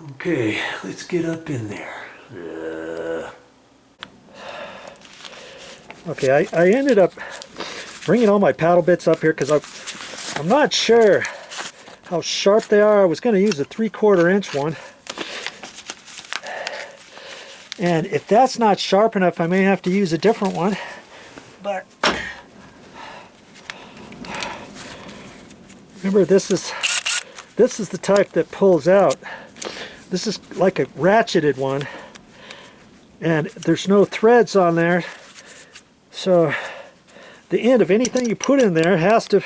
Okay, let's get up in there. Okay, I ended up bringing all my paddle bits up here because I'm not sure how sharp they are. I was going to use a 3/4 inch one. And if that's not sharp enough, I may have to use a different one. But remember, this is the type that pulls out. This is like a ratcheted one, and there's no threads on there, so the end of anything you put in there has to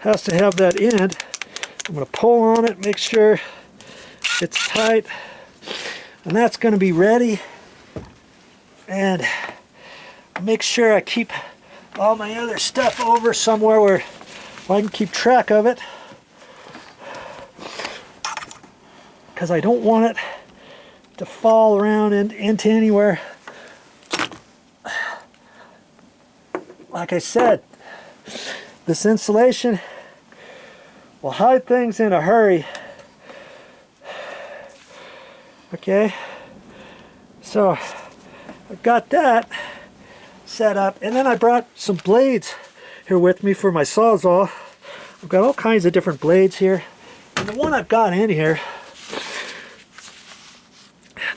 have that end. I'm going to pull on it, make sure it's tight, and that's going to be ready. And make sure I keep all my other stuff over somewhere where I can keep track of it, because I don't want it to fall around into anywhere. Like I said, this insulation will hide things in a hurry. Okay, so I've got that set up, and then I brought some blades here with me for my Sawzall. I've got all kinds of different blades here, and the one I've got in here,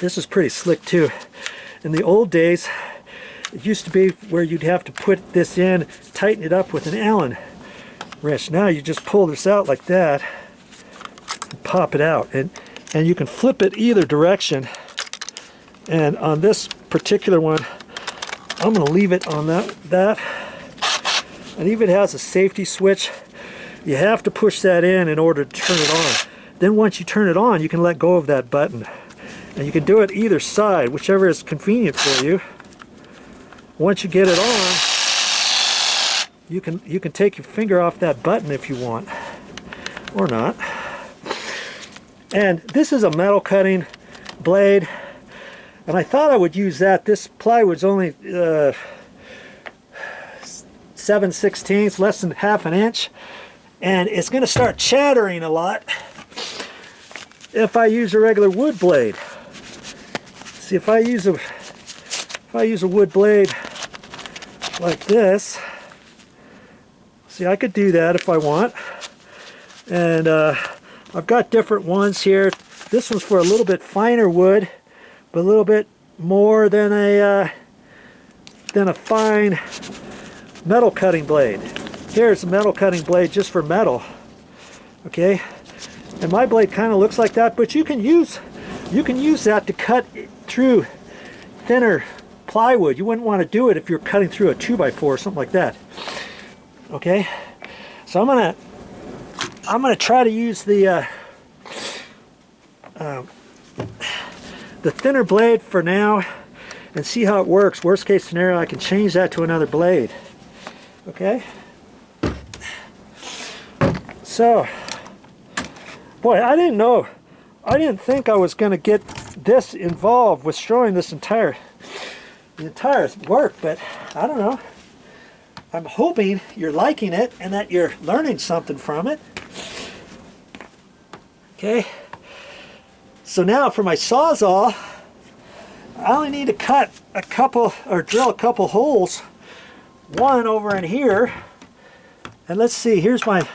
this is pretty slick too. In the old days, it used to be where you'd have to put this in, tighten it up with an Allen wrench. Now you just pull this out like that and pop it out, and you can flip it either direction. And on this particular one, I'm going to leave it on that. And even has a safety switch. You have to push that in order to turn it on. Then once you turn it on, you can let go of that button. And you can do it either side, whichever is convenient for you. Once you get it on, you can take your finger off that button if you want, or not. And this is a metal cutting blade, and I thought I would use that. This plywood's only 7/16, less than ½ an inch, and it's going to start chattering a lot if I use a regular wood blade. See, if I use a wood blade like this, see, I could do that if I want. And I've got different ones here. This one's for a little bit finer wood, but a little bit more than a fine metal cutting blade. Here's a metal cutting blade just for metal. Okay, and my blade kind of looks like that, but you can use that to cut through thinner plywood. You wouldn't want to do it if you're cutting through a 2x4 or something like that. Okay, so I'm gonna try to use the thinner blade for now and see how it works. Worst case scenario, I can change that to another blade. Okay, so boy, I didn't think I was going to get this involved with showing this entire work, but I don't know. I'm hoping you're liking it and that you're learning something from it. Okay, so now for my Sawzall, I only need to cut a couple, or drill a couple holes. One over in here, and let's see, here's my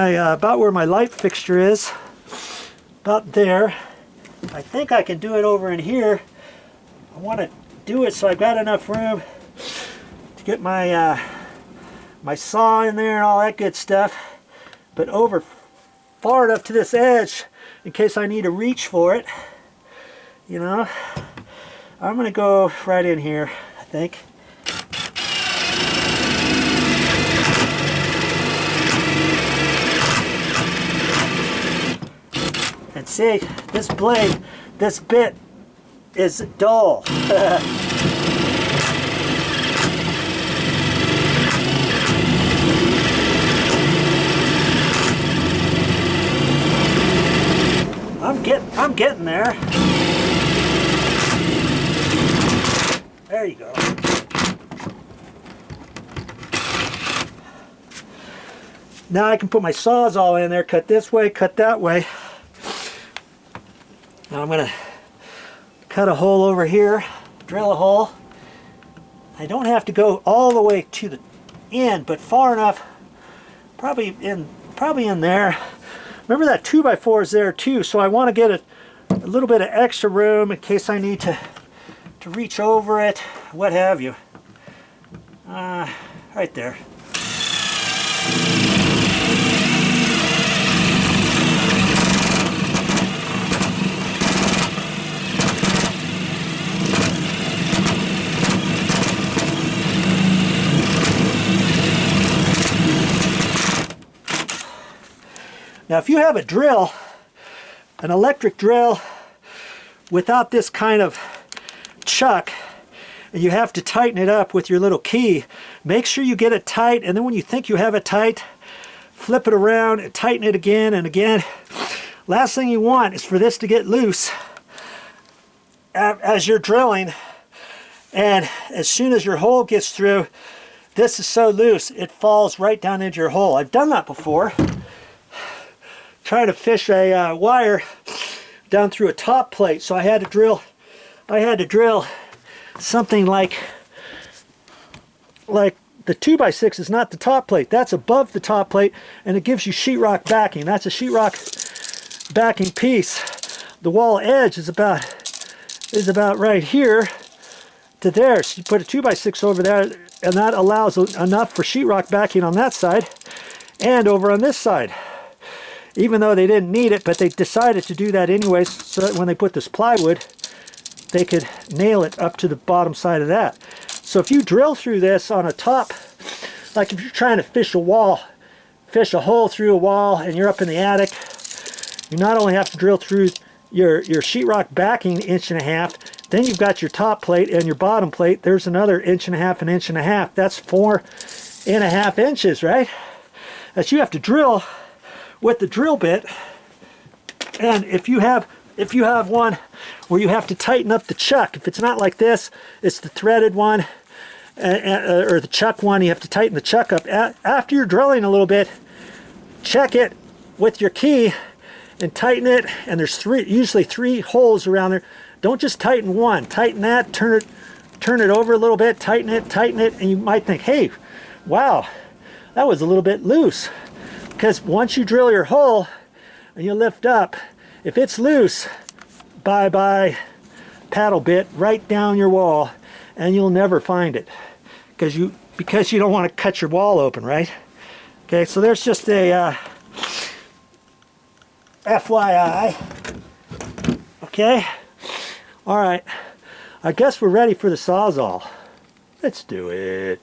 about where my light fixture is, about there. I think I can do it over in here. I want to do it so I've got enough room to get my my saw in there and all that good stuff, but over far enough to this edge in case I need to reach for it. You know, I'm gonna go right in here, I think. And see, this blade, this bit is dull. I'm getting there. There you go. Now I can put my Sawzall in there, cut this way, cut that way. Now I'm going to cut a hole over here, drill a hole. I don't have to go all the way to the end, but far enough, probably in there. Remember that 2x4 is there too, so I want to get a little bit of extra room in case I need to reach over it, what have you. Right there. Now if you have a drill, an electric drill without this kind of chuck, and you have to tighten it up with your little key, make sure you get it tight, and then when you think you have it tight, flip it around and tighten it again and again. Last thing you want is for this to get loose as you're drilling, and as soon as your hole gets through, this is so loose it falls right down into your hole. I've done that before. Trying to fish a wire down through a top plate, so I had to drill something like the 2x6 is not the top plate, that's above the top plate, and it gives you sheetrock backing. That's a sheetrock backing piece. The wall edge is about right here to there, so you put a 2x6 over there, and that allows enough for sheetrock backing on that side and over on this side. Even though they didn't need it, but they decided to do that anyways, so that when they put this plywood, they could nail it up to the bottom side of that. So if you drill through this on a top, like if you're trying to fish a wall, fish a hole through a wall, and you're up in the attic, you not only have to drill through your sheetrock backing 1.5 inches, then you've got your top plate and your bottom plate. There's another 1.5 inches, 1.5 inches. That's 4.5 inches, right? That you have to drill with the drill bit. And if you have one where you have to tighten up the chuck, if it's not like this, it's the threaded one, or the chuck one, you have to tighten the chuck up. After you're drilling a little bit, check it with your key and tighten it, and there's usually three holes around there. Don't just tighten one, tighten that, turn it over a little bit, tighten it, and you might think, hey, wow, that was a little bit loose. Because once you drill your hole and you lift up, if it's loose, bye-bye paddle bit right down your wall, and you'll never find it because you don't want to cut your wall open, right? Okay, so there's just a FYI. Okay, all right, I guess we're ready for the Sawzall. Let's do it.